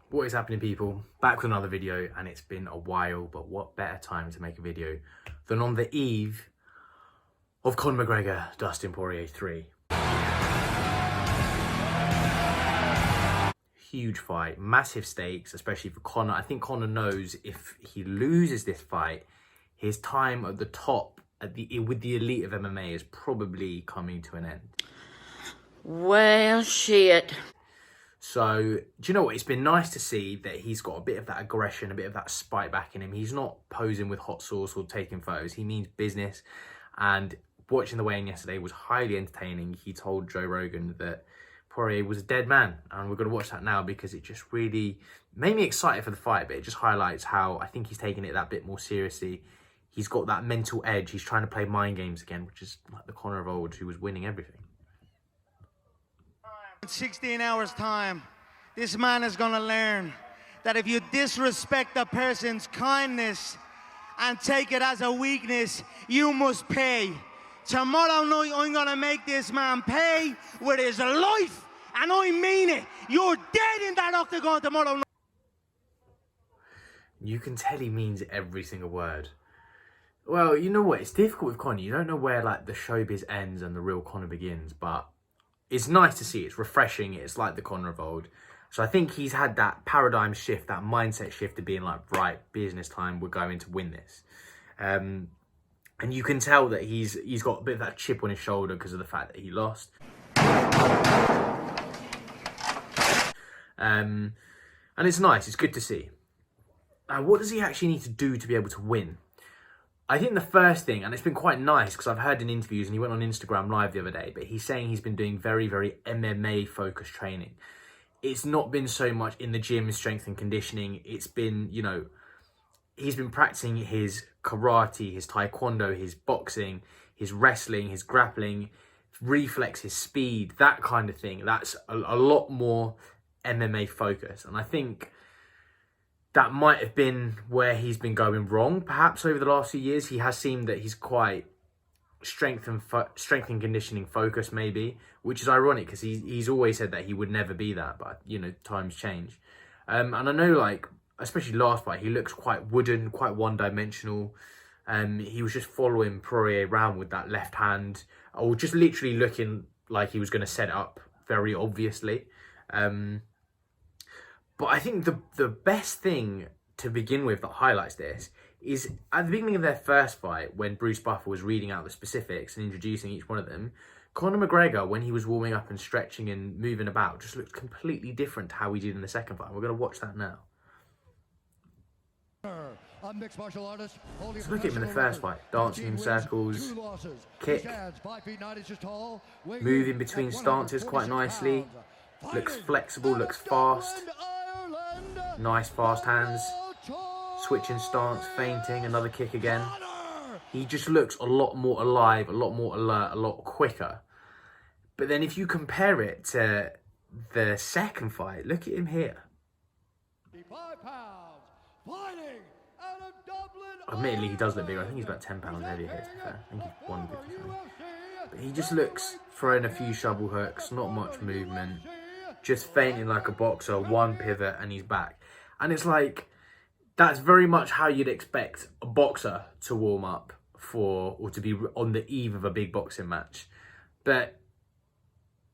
What is happening, people? Back with another video, and it's been a while, but what better time to make a video than on the eve of Conor McGregor, Dustin Poirier 3. Huge fight, massive stakes, especially for Conor. I think Conor knows if he loses this fight, his time at the top with the elite of MMA is probably coming to an end. Well, shit. So, do you know what? It's been nice to see that he's got a bit of that aggression, a bit of that spite back in him. He's not posing with hot sauce or taking photos. He means business. And watching the weigh-in yesterday was highly entertaining. He told Joe Rogan that Poirier was a dead man. And we're going to watch that now because it just really made me excited for the fight. But it just highlights how I think he's taking it that bit more seriously. He's got that mental edge. He's trying to play mind games again, which is like the Conor of old who was winning everything. In 16 hours time, this man is gonna learn that if you disrespect a person's kindness and take it as a weakness, you must pay. Tomorrow night, I'm gonna make this man pay with his life, and I mean it. You're dead in that octagon tomorrow night. You can tell he means every single word. Well, you know what? It's difficult with Conor. You don't know where like the showbiz ends and the real Conor begins, but it's nice to see. It's refreshing. It's like the Conor of old. So I think he's had that paradigm shift, that mindset shift of being like, right, business time, we're going to win this. And you can tell that he's got a bit of that chip on his shoulder because of the fact that he lost. And it's nice. It's good to see. Now, what does he actually need to do to be able to win? I think the first thing, and it's been quite nice because I've heard in interviews, and he went on Instagram Live the other day, but he's saying he's been doing very, very MMA-focused training. It's not been so much in the gym, strength and conditioning. It's been, you know, he's been practicing his karate, his taekwondo, his boxing, his wrestling, his grappling, reflex, his speed, that kind of thing. That's a lot more MMA-focused. And I think that might have been where he's been going wrong, perhaps, over the last few years. He has seemed that he's quite strength and conditioning focused, maybe, which is ironic because he's always said that he would never be that, but, you know, times change. And I know, like, especially last fight, he looks quite wooden, quite one-dimensional. He was just following Poirier around with that left hand, or just literally looking like he was going to set it up very obviously. But I think the best thing to begin with that highlights this is at the beginning of their first fight, when Bruce Buffer was reading out the specifics and introducing each one of them, Conor McGregor, when he was warming up and stretching and moving about, just looked completely different to how he did in the second fight. We're going to watch that now. So look at him in the first fight, dancing in circles, kick, moving between stances quite nicely, looks flexible, looks fast. Nice fast hands, switching stance, feinting, another kick again. He just looks a lot more alive, a lot more alert, a lot quicker. But then if you compare it to the second fight, look at him here. Admittedly, he does look bigger. I think he's about 10 pounds heavier here, to be fair. I think he's 150. But he just looks throwing a few shovel hooks, not much movement. Just feinting like a boxer, one pivot and he's back. And it's like, that's very much how you'd expect a boxer to warm up for, or to be on the eve of a big boxing match. But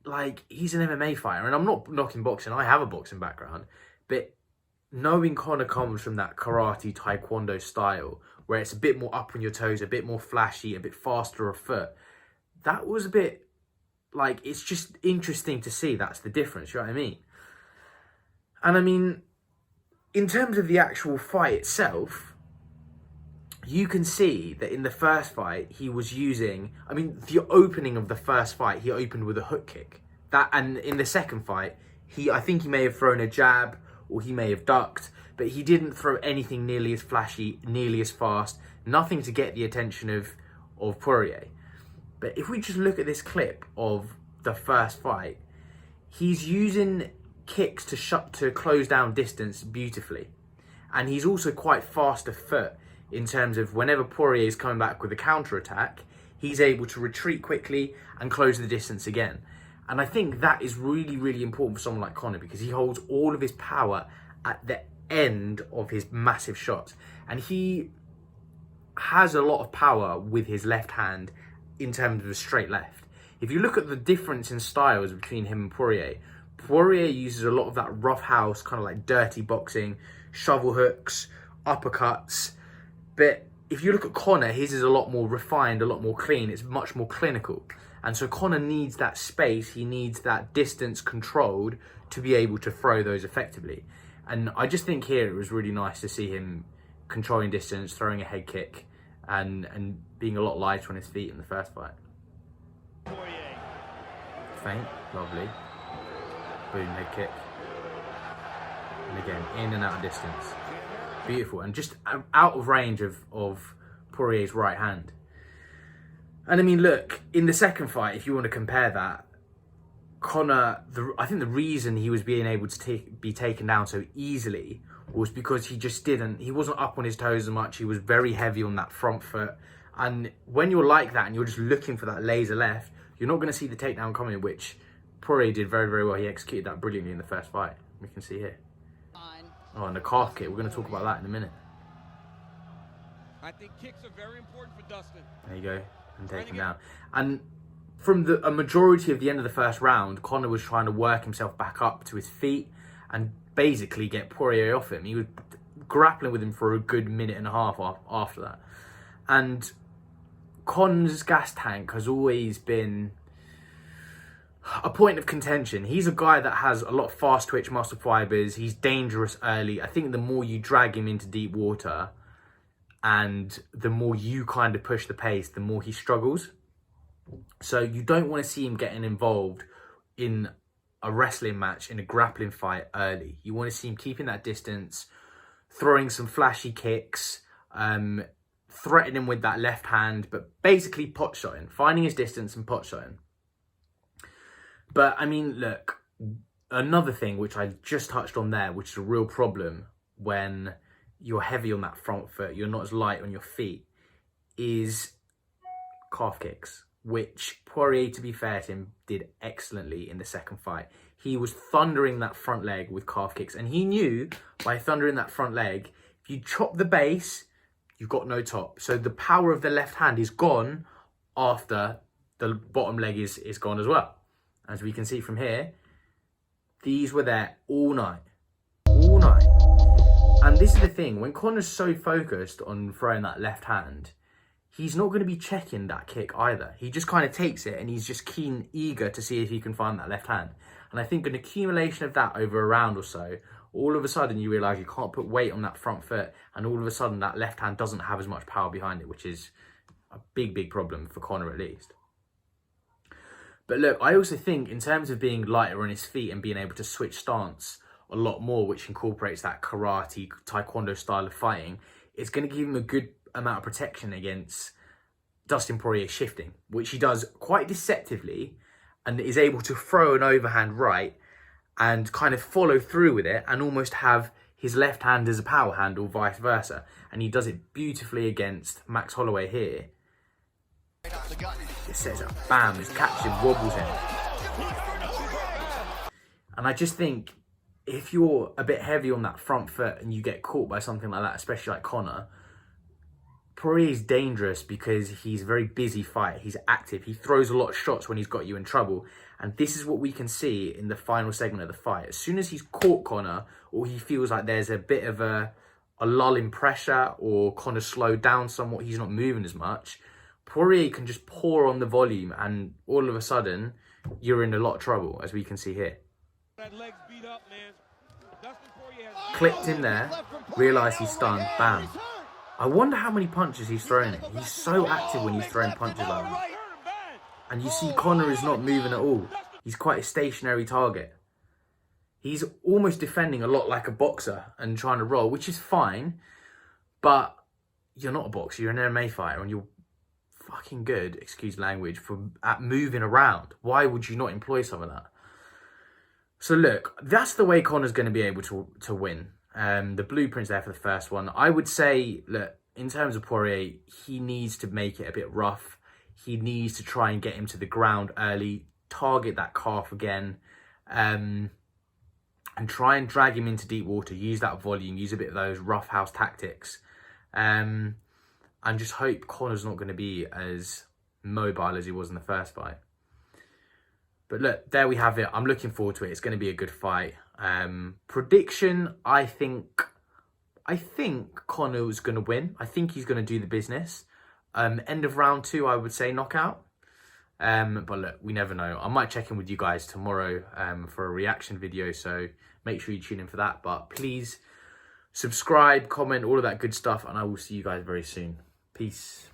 like, he's an MMA fighter, and I'm not knocking boxing. I have a boxing background, but knowing Conor comes from that karate taekwondo style, where it's a bit more up on your toes, a bit more flashy, a bit faster of foot, that was a bit like, it's just interesting to see that's the difference, you know what I mean? And I mean, in terms of the actual fight itself, you can see that in the first fight, he was using, I mean, the opening of the first fight, he opened with a hook kick. And in the second fight, I think he may have thrown a jab, or he may have ducked, but he didn't throw anything nearly as flashy, nearly as fast, nothing to get the attention of Poirier. But if we just look at this clip of the first fight, he's using kicks to close down distance beautifully. And he's also quite fast of foot in terms of whenever Poirier is coming back with a counter attack, he's able to retreat quickly and close the distance again. And I think that is really, really important for someone like Conor, because he holds all of his power at the end of his massive shots. And he has a lot of power with his left hand in terms of a straight left. If you look at the difference in styles between him and Poirier, Poirier uses a lot of that rough house, kind of like dirty boxing, shovel hooks, uppercuts. But if you look at Conor, his is a lot more refined, a lot more clean. It's much more clinical. And so Conor needs that space. He needs that distance controlled to be able to throw those effectively. And I just think here it was really nice to see him controlling distance, throwing a head kick, and being a lot lighter on his feet in the first fight. Feint, lovely. Boom, head kick. And again, in and out of distance. Beautiful. And just out of range of Poirier's right hand. And I mean, look, in the second fight, if you want to compare that, Conor, I think the reason he was being able to be taken down so easily was because he wasn't up on his toes as much. He was very heavy on that front foot. And when you're like that and you're just looking for that laser left, you're not going to see the takedown coming, which Poirier did very, very well. He executed that brilliantly in the first fight. We can see here. Oh, and the calf kick. We're going to talk about that in a minute. I think kicks are very important for Dustin. There you go. And take him down. And from a majority of the end of the first round, Conor was trying to work himself back up to his feet and basically get Poirier off him. He was grappling with him for a good minute and a half after that. And Conor's gas tank has always been a point of contention. He's a guy that has a lot of fast twitch muscle fibers. He's dangerous early. I think the more you drag him into deep water and the more you kind of push the pace, the more he struggles. So you don't want to see him getting involved in a wrestling match, in a grappling fight early. You want to see him keeping that distance, throwing some flashy kicks, threatening with that left hand, but basically pot shotting, finding his distance and pot shotting. But I mean, look, another thing which I just touched on there, which is a real problem when you're heavy on that front foot, you're not as light on your feet, is calf kicks, which Poirier, to be fair to him, did excellently in the second fight. He was thundering that front leg with calf kicks, and he knew by thundering that front leg, if you chop the base, you've got no top. So the power of the left hand is gone after the bottom leg is gone as well. As we can see from here, these were there all night. All night. And this is the thing, when Conor's so focused on throwing that left hand, he's not going to be checking that kick either. He just kind of takes it and he's just eager to see if he can find that left hand. And I think an accumulation of that over a round or so, all of a sudden you realise you can't put weight on that front foot, and all of a sudden that left hand doesn't have as much power behind it, which is a big, big problem for Conor at least. But look, I also think in terms of being lighter on his feet and being able to switch stance a lot more, which incorporates that karate, taekwondo style of fighting, it's going to give him a good amount of protection against Dustin Poirier shifting, which he does quite deceptively and is able to throw an overhand right and kind of follow through with it and almost have his left hand as a power hand or vice versa. And he does it beautifully against Max Holloway here. It sets up, bam, his catches him, wobbles him. And I just think if you're a bit heavy on that front foot and you get caught by something like that, especially like Conor, Poirier is dangerous because he's a very busy fighter. He's active. He throws a lot of shots when he's got you in trouble. And this is what we can see in the final segment of the fight. As soon as he's caught Conor, or he feels like there's a bit of a lull in pressure, or Conor slowed down somewhat, he's not moving as much, Poirier can just pour on the volume and all of a sudden you're in a lot of trouble, as we can see here. Clipped in there, realised he's stunned, bam. I wonder how many punches he's throwing. He's so active when he's throwing punches like that. And you see Conor is not moving at all. He's quite a stationary target. He's almost defending a lot like a boxer and trying to roll, which is fine. But you're not a boxer, you're an MMA fighter, and you're fucking good, excuse language, at moving around. Why would you not employ some of that? So look, that's the way Conor's going to be able to win. The blueprint's there for the first one. I would say, look, in terms of Poirier, he needs to make it a bit rough. He needs to try and get him to the ground early, target that calf again. and try and drag him into deep water, use that volume, use a bit of those roughhouse tactics, and just hope Conor's not going to be as mobile as he was in the first fight. But look, there we have it. I'm looking forward to it. It's going to be a good fight. Prediction, I think Conor's going to win. I think he's going to do the business. End of round 2, I would say knockout. But look, we never know. I might check in with you guys tomorrow for a reaction video, so make sure you tune in for that. But please subscribe, comment, all of that good stuff, and I will see you guys very soon. Peace.